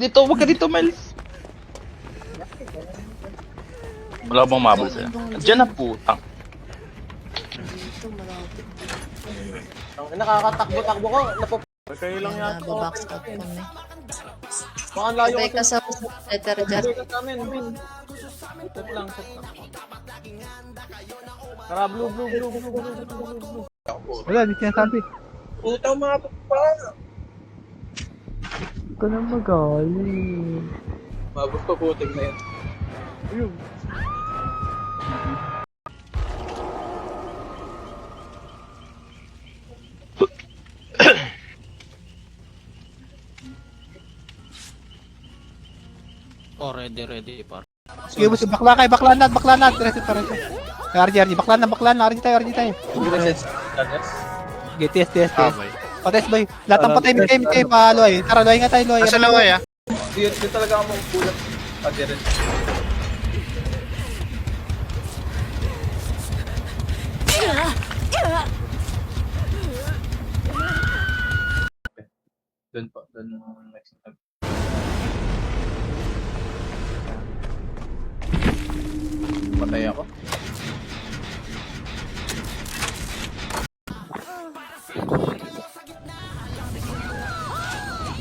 dito, wag ka dito, Miles. Wala bang mabal sa'yo? Diyan na putang. Dito, malapit. Ang nakakatakbo-takbo ko, kayo lang yata. Nababox out kami. Baka ang layo Sabay ka sa letter dyan. Sabay ka sa amin, Bin. Set lang, set lang. Tara, blue. Wala, di sinasabi. Puta, mga pa. Huwag ka nang magaling. Mabot pa putik na yan. Ayun. Oh, ready, par. Sige, boss, bakla na. Diretso pa rin. RG, bakla na. RG tayo. Sige, test. Pates, boy. Lahat ng patay, mitay, pa, Loy. Tara, Loy nga tayo, Loy. Nasa laway, ah. Di talaga ako magpulat. Pag-direct. Doon next time. Patay ako.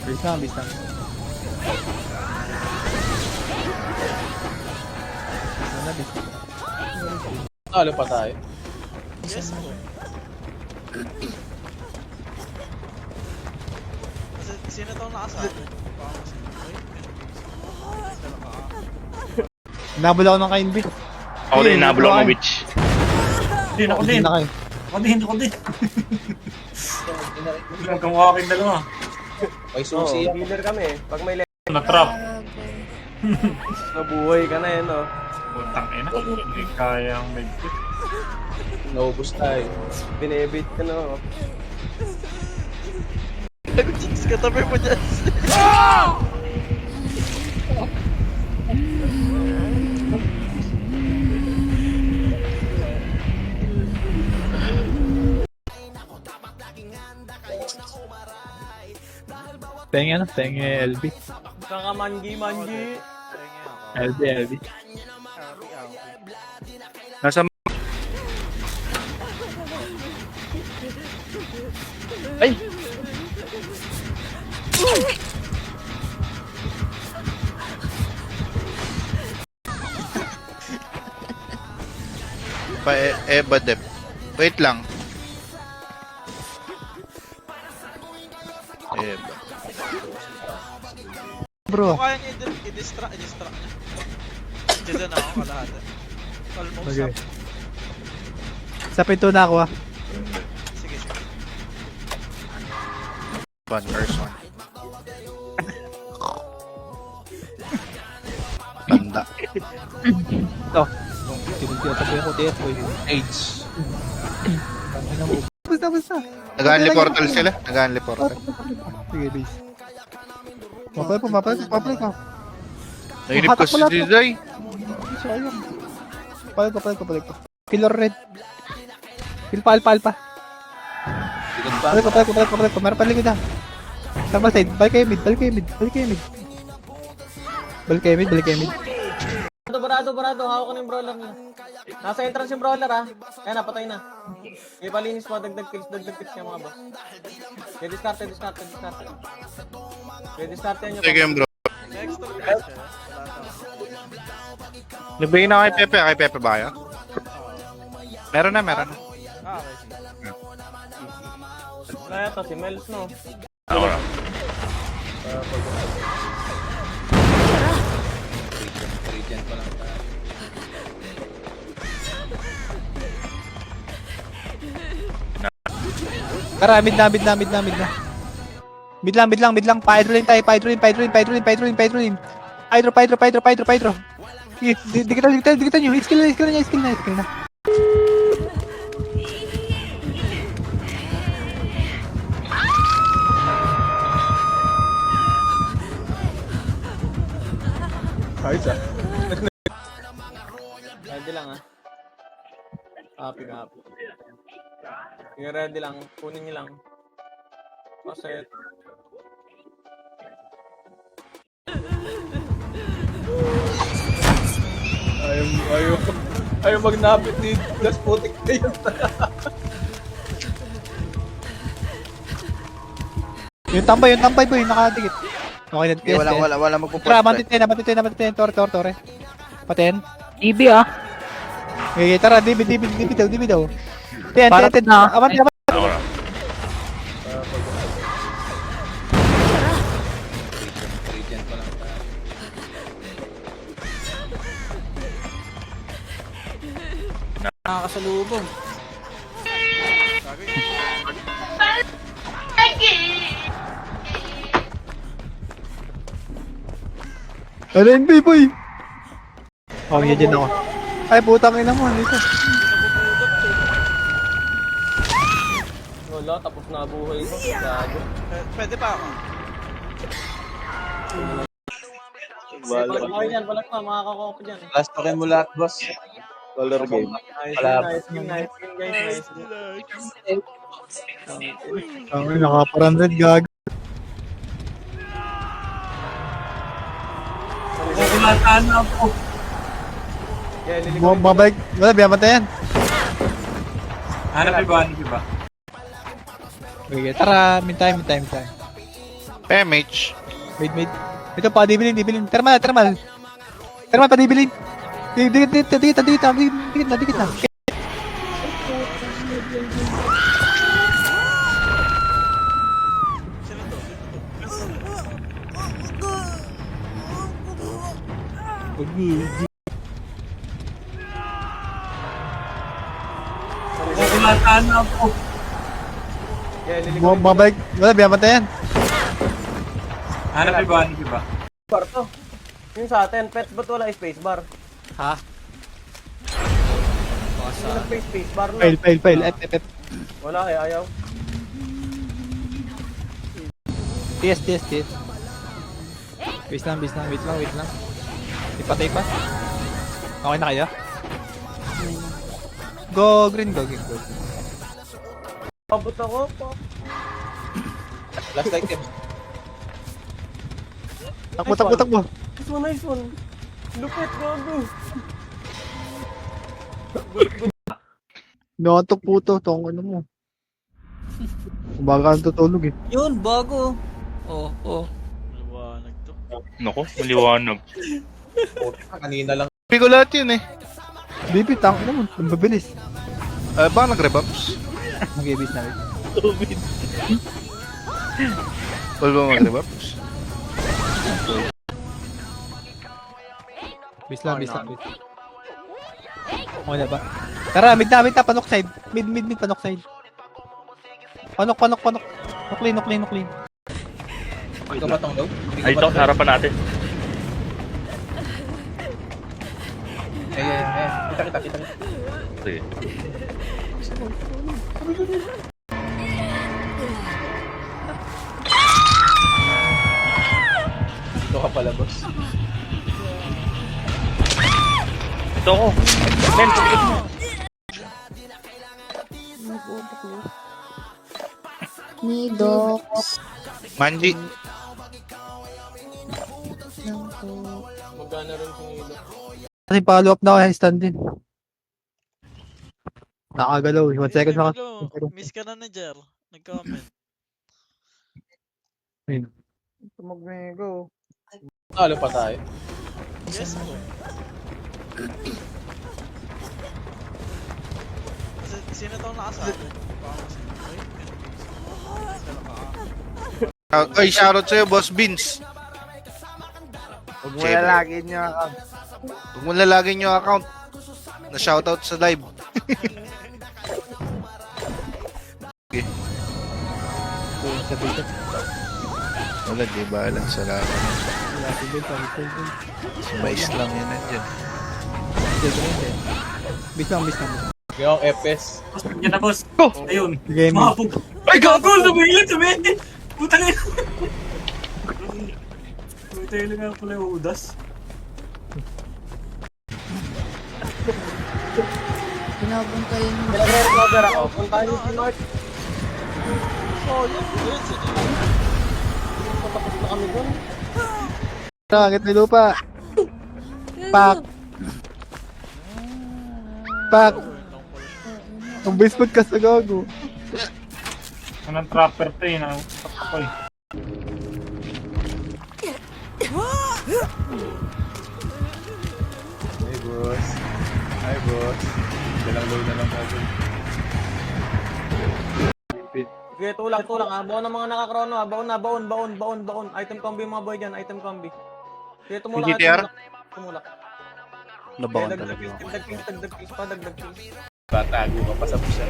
Bis lang. Talo pa tayo. Sino tong nakasama? Nabula ako ng kain, bis. Ako din, nablo mo, witch. Din ako din. Na kayo. Ako din. Ginagawa ko aking dalawa. May susi. Healer kami eh. Pag may Na-trap. nabuhay ka na yan, no? Putang ina. Hindi kayang mag-quit. Naubos tayo. Binebit ka na, no? Chicks, katabi mo dyan. Tenge LB. Saka mangi. LB. Nasa ay! Eba dep. Wait lang. Eba. Bro. Kung kaya niya i-distract niya. Diyan na ako kalahatan. Almost Okay. up. Sa pinto na ako, ah. Sige. One person. Tanda. Ito. Tinagtatabi ako, TF, boy. AIDS. Basta. Nag-unli portal sila. Nag-unli portal. Sige, base. Mapalay ko. Nainip ko si Zizay. Sayang. Palit ko. Killer red. Alpa. Palit ko. Meron pa likod na. Tama side. Balik kayo mid. Barado. Hawak ko ng brawler niya. Nasa entrance yung brawler, ha? Ayan na, patay na. Ipalinis mo, dagdag kills niya, mga boss. Discard. Discard Sige yung bro. Next to catch siya. Nagbigay na kay Pepe. Kay Pepe ba kayo? Meron na. Okay, sige. Kaya to, si Mels, no? Ako na. Tara, mid na. Mid lang. Pa-hydro tayo. Hydro. Sige, dikitan nyo. Skill na. Ayos, ah. Ready lang, ha? Happy. Sige, ready lang. Kunin niyo lang. Paset. Ayaw magnapit ni Plus putik na yun. Yung tambay boy, nakadikit. Okay na, Okay, wala magpo-force Tara, strike. namatitay, tore. Paten. DB ah. Okay, tara, dibi daw. Ten, aman. Nakakasalubong. Ano yun, boy? Oh, yan dyan ako. Ay, putang ina mo, dito. Wala, tapos na buhay ko. Gago. Pwede pa ako. Balag mo yan, balag mo. Makakakuha ko dyan. Last token mo lahat, boss. Color game. Nice game, guys. Ang naka-400 gag. Kukulatan na ako. Yeah, lilikod. Mabalik. Wala, biyamata yan. Hanap iba. Okay, tara, min time. PMH. Wait. Ito pa, dibilin. Thermal. Thermal pa, dibilin. Dikit na. Kukulatan na ako. Yeah, lilikod. Mabalik. Wala, biyamata yan. Hanap iba. Bar to. Yung sa atin, pets, ba't wala space bar? Ha? Yung nag-space bar na. Fail. F. Wala eh, ayaw. TS. Wait lang. Ipatay pa. Okay na kayo? Go green. Pabot ako po. Last item. Takbo. Nice one. Lupit, gago. Noto puto, tong ano mo. Umaga ang tutulog eh. Yun, bago. Oh. Liwanag to. Nako, maliwanag. Kanina lang. Pigo lahat yun eh. Bibi, tang ano mo, ang babilis. Baka nag-revamps? Mag-ibis na rin. Wala ba mag-revamps? Bis lang. Okay na ba? Tara, mid na, panok side. Mid, panok side. Panok. Nukli. Ikaw ba tong low? Ay, ito, sa harapan natin. Kita. Sige. Ito ka pala, boss. Ito ako. Men, pagkit mo. Nidok. Manji. Magana rin si Nilo. Kasi follow up na ako, stand din. Nakagalaw eh. 1 second na Miss ka na Jer. Nag-comment. Tumagmego. Talo pa tayo. Yes po. Sino tong nakasali? Ay, shoutout sa'yo, Boss Beans. Huwag mo lalagin yung account. Huwag mo lalagin yung account. Na shoutout sa live. Wala, di ba alam sa lahat. Mais lang yun nandiyan. Bis lang. Yung FPS. Yan na, boss. Ayun. Game. Mapog. Ay, gago! Sabihin! Putang ina! Putang ina nga pala yung udas. Pinabong kayo ng Nagre-recover ako. Puntahan niyo si Mark. Oh, yun. Patapos na kami dun. Angit may lupa. Pak. Pak. Ang basement ka sa gago. Anong trapper to eh. Ako eh. Hey, boss. Hi, boss. Dalang low na lang ako. Sige, tulak. Baon ng mga nakakrono ha. Baon. Item combi mga boy dyan, item combi. Sige, tumulak. GTR? Tumulak. Nabawan Sige, talaga ako. dagdag kills. Tatago ka pa sa pusa.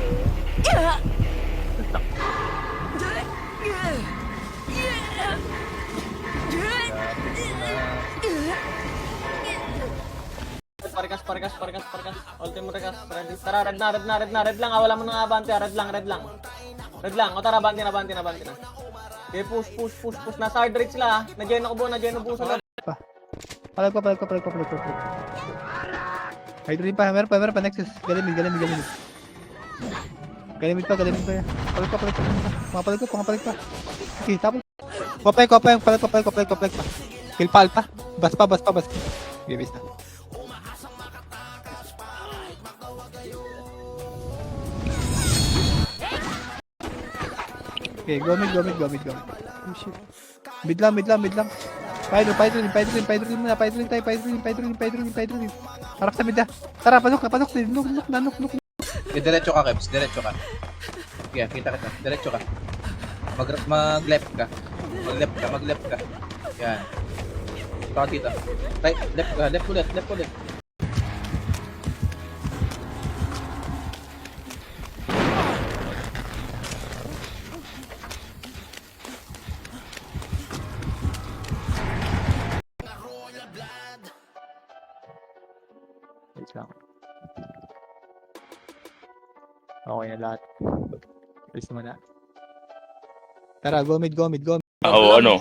Parikas. Ultimate rekas. Ready. Tara, red na. Wala mo nang abante. Red lang. O tara, abante na. Okay, push. Nasa hard rate sila ha. Na-gen ubo sa loob. Palag pa. Hydrogen pa, meron pa, Nexus. Galimid. Galimid pa. Palag pa. Okay, tapos. Kopay pa. Kill pa, alpha. Bas pa. Okay, base na. Okay, go mid. Oh shit. Mid lang. Pyro muna. Harap sa mid ah. Tara, pasok. Nanok. Diretso ka, Kebs. Diretso ka. Yeah, kita. Diretso ka. Mag-left ka. Mag-left ka. Yan. Saka kita. Right, left ka. Left ulit. Wait lang. Okay na lahat. Alis naman na. Tara, go mid. Oo, ano?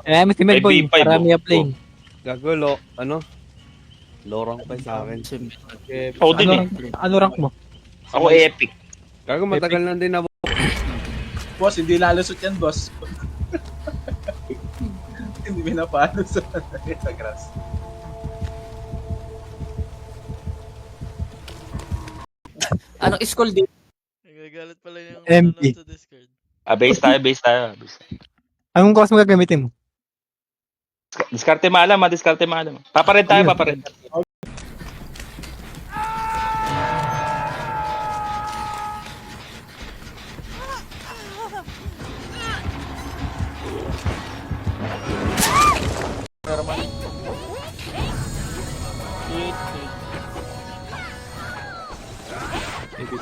Eh, mas May teammate boy. B5 Marami oh. up lane. Gago, lorang pa sa akin. Ako din eh. Ano rank mo? Ako epic. Gago, matagal na din ako. Boss, hindi lalusot yan, boss. Hindi pinapalo sa grass. Anong school din? Nagagalit pala yung MP. sa Discord. Base tayo. Anong cost mo gagamitin mo? Diskarte maalam. Papared tayo.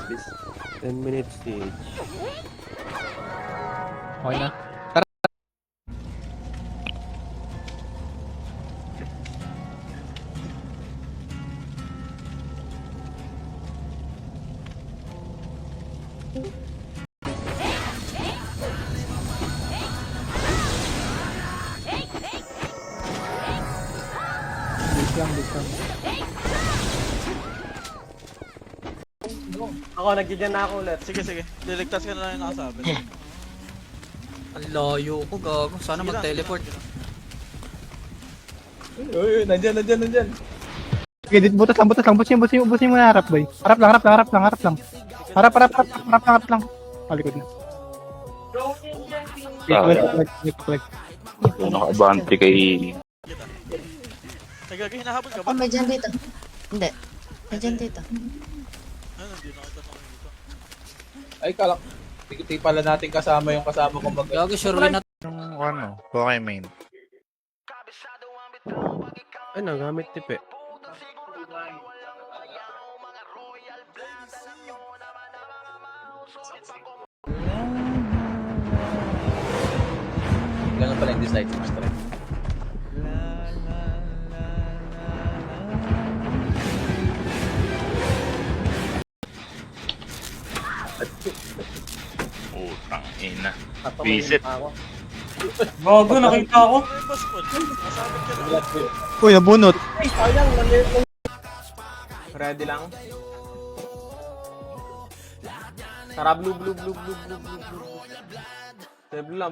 Please. 10 minutes stage. Okay na. Base lang. Ako, nag-gen na ako ulit. Sige. Liligtas ka na lang yung nakasabit. Ang layo ko, gago. Sana Sige lang, mag-teleport. Uy, nandyan. Okay, butas lang. Busin mo na harap, boy. Harap lang. Harap lang. Palikod na. Collect. Nakabante kay... Hinahabol ka ba? Oh, may dyan dito. Hindi. May dyan dito. Ano, hindi nakita dito. Ay, kalak. Hindi pala natin kasama yung kasama kong mag- Gago, sure win na. Yung ano, okay main. Ay, nagamit tip eh. Ganun pala yung decide sa master. Utang ina. Visit. Bago, nakita ako. Ay, boss po. Nasabit ka na. Uy, nabunot. Ready lang. Tara, blue. Sige, blue lang.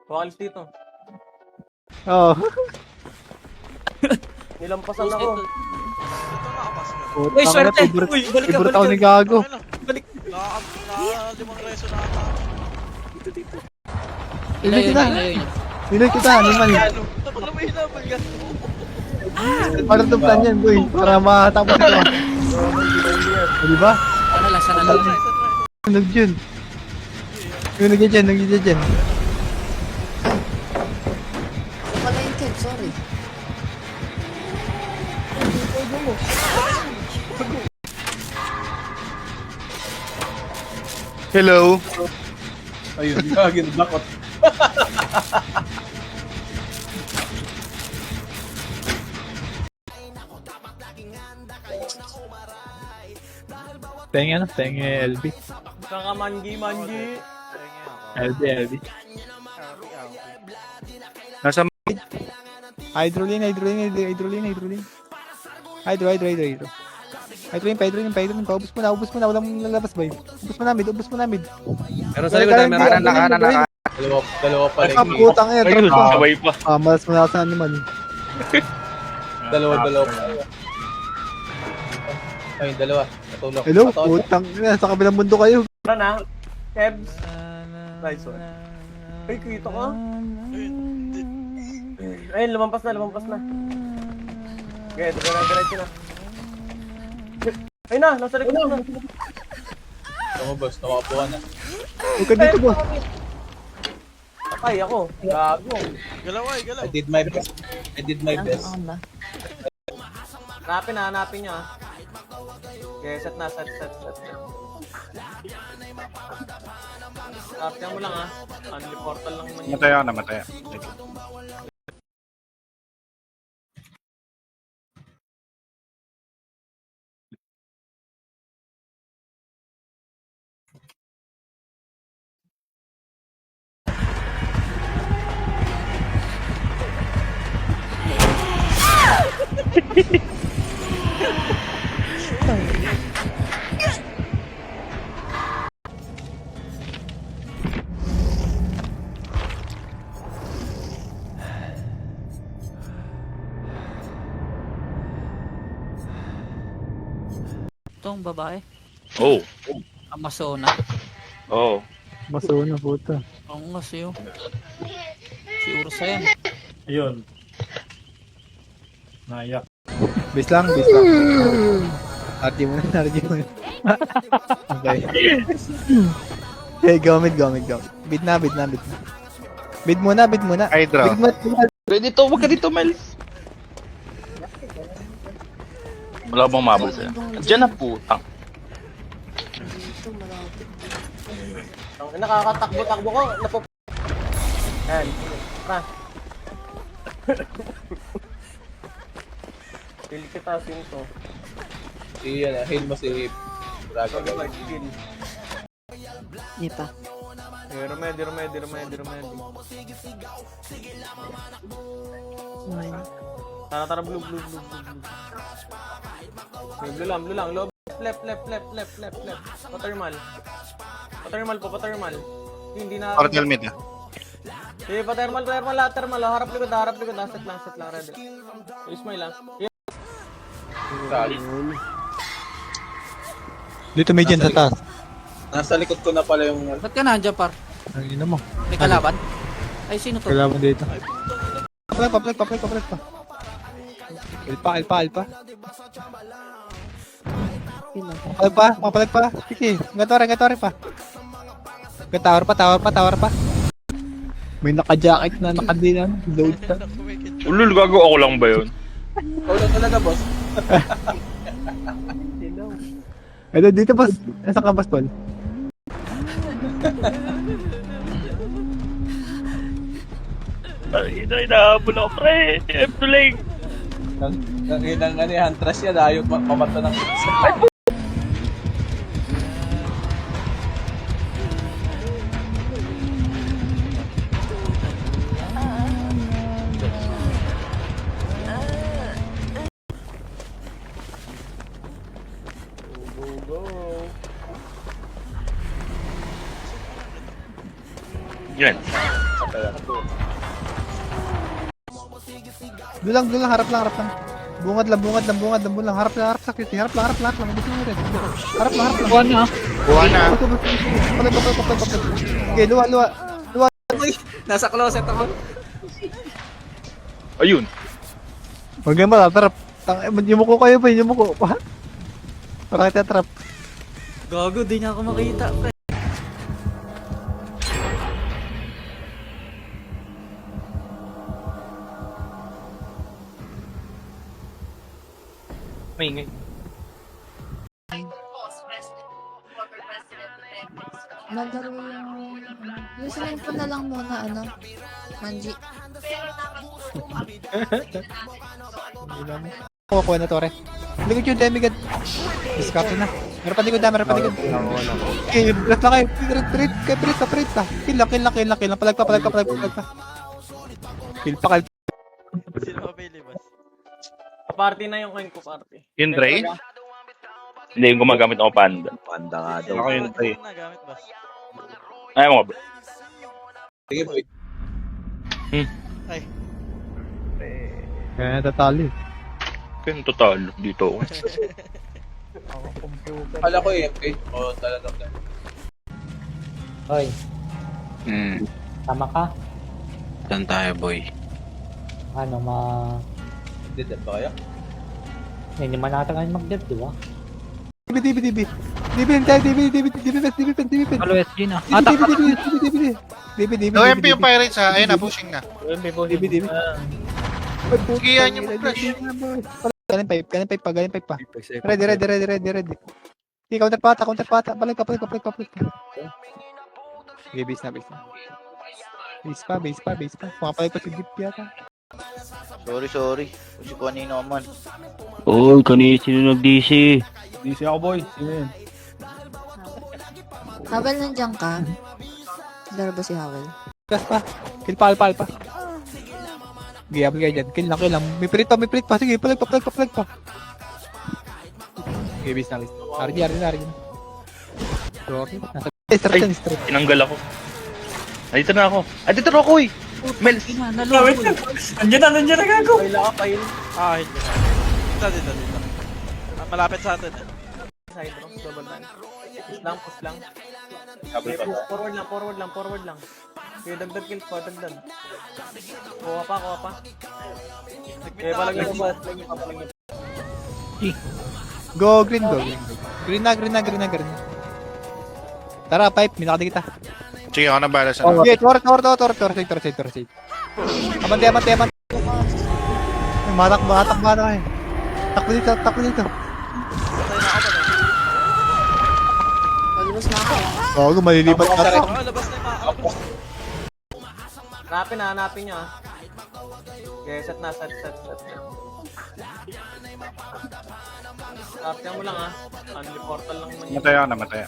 Wakalis dito. Oo. Nilampasan ako. Ito nakapasok. Uy, swerte! Uy, balik ka, Favorite balik ako ka. ni Gago. Balik. Limang reso na ako. Niloy kita. Niloy kita, liman. Tapos na may hinabal ka. Para itong plan yan, boy. Para matapos ito. Di ba? Sana lang, sana lang. Nag-dyan. Yung nag-dyan dyan. Ano pala yung Kev? Sorry. Hello. Ayun, gagin, bakot. Tenge LB. Saka mangi. LB. Nasa Hydroline. Hydroline. Ubus mo na. Walang lalabas, boy. Ubus mo na mid. Meron sa likod, meron. Dalawa pala Ay, putang ina. Ayun, sabay pa. Malas mo na sa animal. Dalawa pala. Ayun, dalawa. Natulog. Hello? Putang ina. Sa kabilang mundo kayo. Tara na. Kebs. Nice one. Ay, kita ka. Ayun, lumampas na. Okay, diretso na. Ayun na, nasa likod na. Tama, boss. Nakapuan na. Huwag ka dito, boss. Patay ako. Gago. Galaw ay, galaw. I did my best. Ako na. Hanapin niyo ah. Okay, set. Tapos mo lang ah. Only portal lang naman yun. namatay ako. Itong babae. Oh. Amazona. Oh. Maso na, puta. Ang kasi yun. Si Ursa yan. Ayun. Naiyak. Base lang. RG mo na. Okay. Hey, go mid. Bid na. Bid muna. Hydra. Bid muna. Dito, wag ka dito, Miles. Wala bang mabal sa'yo? Diyan na putang. Dito malapit. Ang nakakatakbo-takbo ko. Ayan. Tara. Pili kita sinto. Heal mo si Braga. Di pa. Remedy. Ayun. Tara, blue. Okay, blue lang. Loob. Left. Pathermal po. Hindi na. Portal mid ah. Eh, pathermal. Harap likod. Set lang, ready. Ismail lang. Dito may dyan sa taas. Nasa likod ko na pala yung... Ba't ka nandiyan, par? Ang ina mo. May kalaban? Ay, sino to? Kailangan dito. Paplek pa. Alpa. Papalag pa. Sige, gatore pa. Tower pa. May naka-jacket na nakadilan. Load ka. Ulul, gago ako lang ba yun? Wala talaga, boss. Ito, dito boss. Nasa ka, boss, Paul? Ay, nahabol ako, pre. I'm too late. Ang Huntress yan, ayaw mamata ng... Yan. Doon lang, harap lang. Bungad lang. Harap lang sa cute. Harap lang. Gusto mo rin. Harap lang. Buwan na. Palag. Okay, luwa. Uy, nasa closet ako. Ayun. Huwag yung matatrap. Yumuko kayo pa, yumuko. Para kita trap. Gago, di niya ako makita. Pre. Maingay. Maglaro yung cellphone ko na lang muna, Manji. Kuha na Tore. Likod yung demigod. Discard na. Meron pa likod. Okay, blast na kayo. Pirit ka. Kill lang. Palag pa. Kill pa. Sino ka pili, boss? Party na yung coin ko, party. Yun, Dre? Hindi yung gumagamit ako panda. Panda nga daw. Ako yun, Dre. Ano na gamit, boss? Ayaw mo, bro. Sige, boy. Ay, Kaya natatali. Kaya total, dito ako. Kala ko AFK. O talagang lang. Hoy, Hmm. tama ka? Saan tayo, boy? Ano, Hindi, dead ba kayo? hindi naman natin ngayon mag-dev, di ba? DB. Halo SG na. DB. No MP yung Pirates ha. Ayun na, pushing na. DB. Pugihan yung mag-flash. Galing pipe pa. Ready. Okay, counter pata. Balik ka. Okay, base na. Base pa. Pumapalik ko si Gip yata. Sorry. Kasi kung kanino man. Oy, kanina sino nag-DC? DC ako, boy. Sino yun? Hawel, nandiyan ka? Laro ba si Hawel? Gas pa. Kill pa, alpa. Giyabal kayo dyan. Kill lang. May pilit pa. Sige, palag pa. Okay, base na. RG. Sorry. Nasa straight. Tinanggal ako. Dito na ako, eh. Mel. Wait lang. Nandiyan na gago. Pail ako, pail. hindi na. Dito. Malapit sa atin. Side rock, double man. Push lang. Okay, push. Forward lang. Okay, dagdag kill ko, dagdag. Kuha pa. Okay, palag ba? Go, green. Green na. Tara, pipe. Minakati kita. Sige, ako na balas. Okay, tor. Side. Amante. Matak ba na eh. Takbo dito. Palibos na ako. Oo, malilipat ka. Labas na yung mga... Hanapin niya. Okay, set na. Startyan mo lang Only portal lang naman yun. Namatay.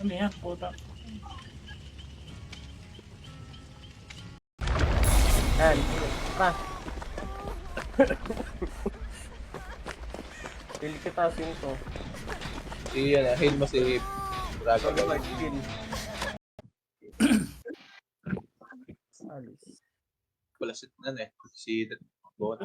Ano yan, puta? Yan. Pa. Kill kita, Sinto. Heal mo si Dragon. Kill. Wala si Bon.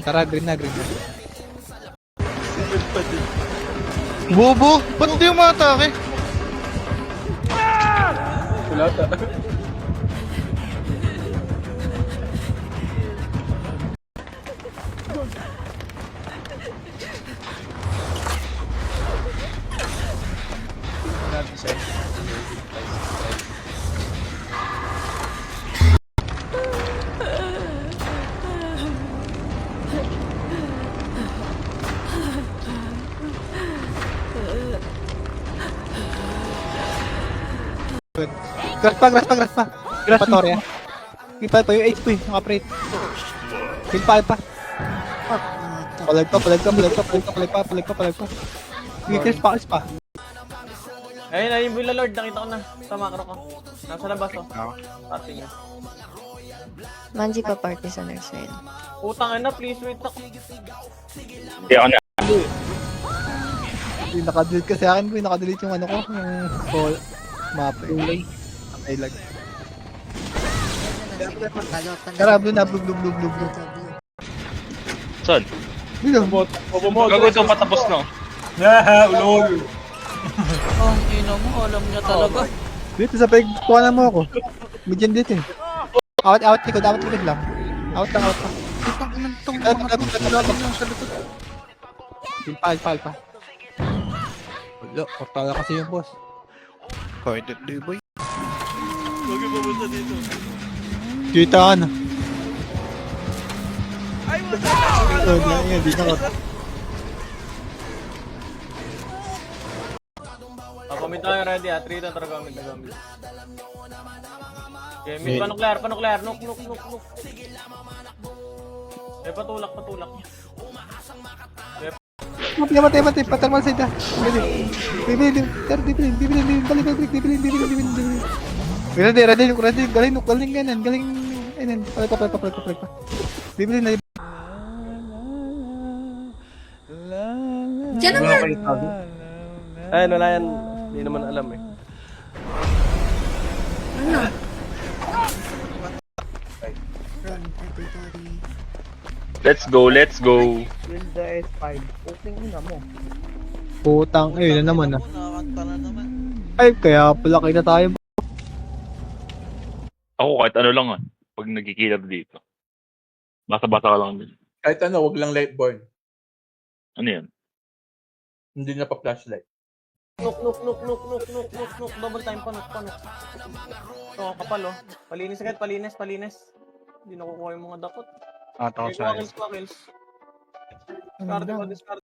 Tara, green na. Bobo! Ba't di yung matake? Wala ta. Grass pa. Patorya. Kill pa yung HP, naka-prate. Kill pa, alpha. Palag pa. Sige, Chris pa. Ayun na, yung Villa Lord, nakita ko na. Sa macro ko. Nasa labas, oh. Party niya. Manji pa party sa nurse side. Utang na, please wait ako. Hindi ako na. Yung naka-delete kasi akin ko, yung naka-delete yung ano ko, yung call map. Ay lag. Tara, blue na, blue. Saan? Blue. Gago ito patapos na. Ah, ulol. Ang ina mo, alam niya talaga. Dito sa peg, kuha na mo ako. Median dito eh. Out, likod lang. Out lang. Itang inang tong Out. sa likod. Alpha. Wala, portala kasi yung boss. Pointed day boy. Huwag yung pumunta dito. Kita ka na. Ay, wala! Oh, yan, dito ka. Pamit tayo ready, 3 na talaga gamit. Okay, mid panuklear. Nuk. Patulak. Matay. Patarmal side. Bibili. Balik. Galing ganan. Ayun, palag pa. Bibili na. Diyan naman! Ayun, wala yan. Hindi naman alam eh. Ano? Let's go. Putang, ayun na naman ah. Nakakanta na naman. Ay, kaya pala kayo na tayo. Ako kahit ano lang pag nagkikita dito. Basa-basa ka lang din. Kahit ano, wag lang lightborn. Ano yan? Hindi na pa flashlight. Nuk. Double time pa, nuk. Ito, kapal oh. Palinis agad, palinis. Hindi nakukuha yung mga dakot. Ako sa Kills. Discard.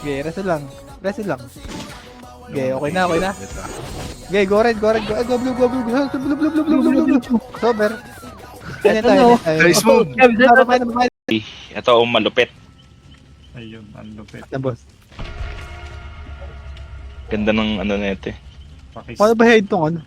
Okay, reset lang. Okay, okay na. Okay, go red. Go blue. Sober. Yan tayo. Nice move. Ito malupit. Ayun, ang lupit. Na boss. Ganda ng ano na ito eh. Paano ba head tong ano?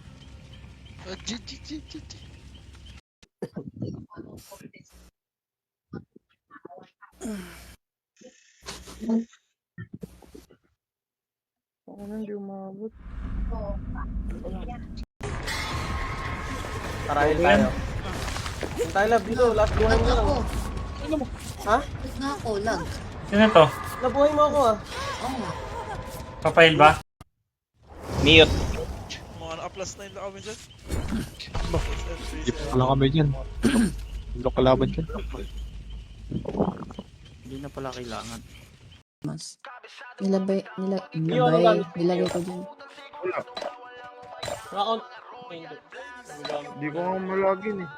Tarahin tayo. Tayo lab dito, last buhay mo na lang. Ha? Na ako, lag. Sino to? Nabuhay mo ako ah. Papail ba? Mute. Mga naka-plus 9 na kami dyan. Wala kami dyan. Wala kalaban dyan. Hindi na pala kailangan. Mas. Nilagay ko dyan. Account. Hindi ko nga malagin eh.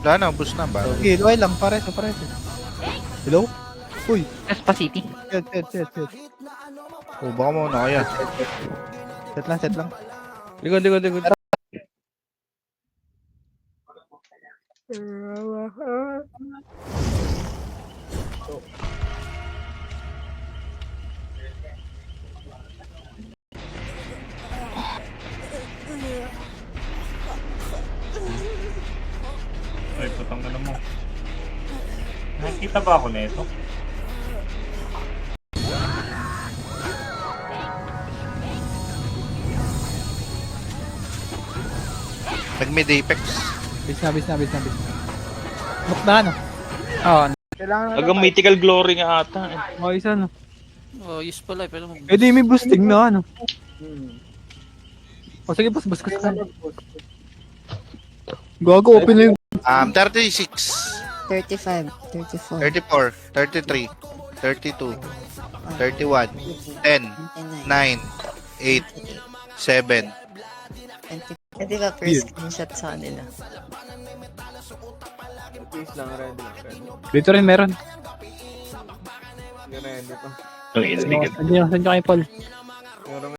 Wala na, boost na ba? Okay, okay lang. Pares. Hello? Uy. Espacity. Set. O, baka mo na kaya. Set lang. Likod. Ay, putang ka na mo. Nakikita ba ako nito? Nag-mid apex. Bis na. Look na ano? Oo. Hanggang mythical glory nga ata eh. Oh, isa no. Oh, yes pala pero Eh di may boosting na ano. O sige, boss ka. Gago, open na yung 36, 35, 34, 34, 33, 32, 31, 10, 9, 8, 7. 20. Pwede ba first screenshot sa kanila? Please lang, ready. dito rin meron. Ready pa. Ang ina, Saan nyo kay Paul? Meron